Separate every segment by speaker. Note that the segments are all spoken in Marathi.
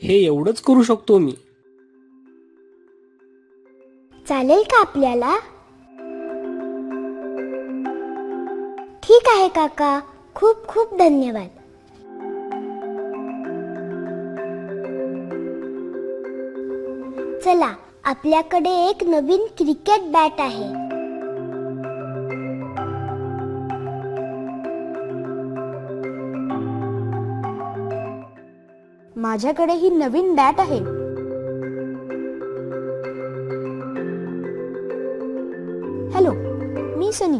Speaker 1: हे एवढंच करू शकतो मी.
Speaker 2: चालेल का आपल्याला? ठीक आहे काका, खूप खूप धन्यवाद. चला, आपल्याकडे एक नवीन क्रिकेट बॅट आहे.
Speaker 3: माझ्याकडे ही नवीन बॅट आहे. हॅलो, मी सनी.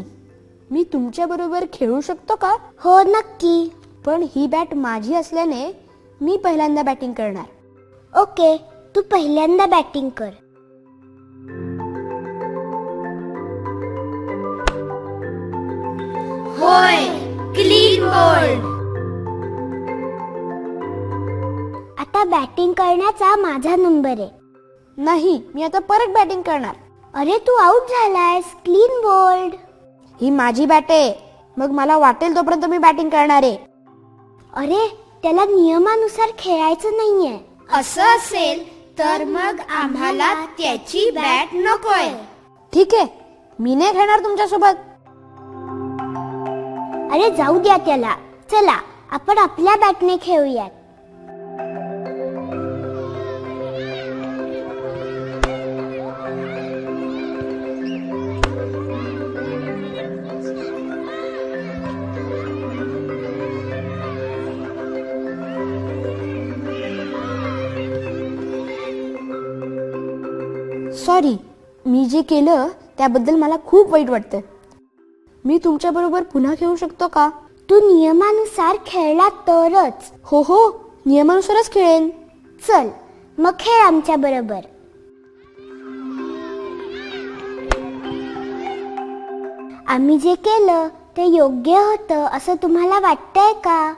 Speaker 3: मी तुमच्या बरोबर खेळू शकतो का?
Speaker 2: हो, नक्की.
Speaker 3: पण ही बॅट माझी असल्याने मी पहिल्यांदा बॅटिंग करणार.
Speaker 2: ओके, तू पहिल्यांदा बॅटिंग कर.
Speaker 4: होय, क्लीन बोल्ड.
Speaker 2: आता बॅटिंग करण्याचा माझा नंबर आहे.
Speaker 3: नाही, मी आता परत बॅटिंग करणार.
Speaker 2: अरे, तू आउट झालायस. Clean bold.
Speaker 3: ही माझी बॅट आहे, मग मला वाटेल तोपर्यंत मी बॅटिंग करणार आहे.
Speaker 2: अरे, त्याला नियमानुसार खेळायचं नाहीये.
Speaker 4: असं असेल तर मग आम्हाला त्याची बॅट नकोय.
Speaker 3: ठीक आहे, मी नाही खेळणार तुमच्यासोबत.
Speaker 2: अरे, जाऊ द्या त्याला. चला, आपण आपल्या बॅटने खेळूयात.
Speaker 3: सॉरी, मी जे केलं त्याबद्दल मला खूप वाईट वाटतं. मी तुमच्या बरोबर पुन्हा खेळू शकतो का?
Speaker 2: तू नियमानुसार खेळला तरच.
Speaker 3: हो हो, नियमानुसारच खेळेन.
Speaker 2: चल, मग खेळ आमच्या बरोबर. आम्ही जे केलं ते योग्य होतं असं तुम्हाला वाटतंय का?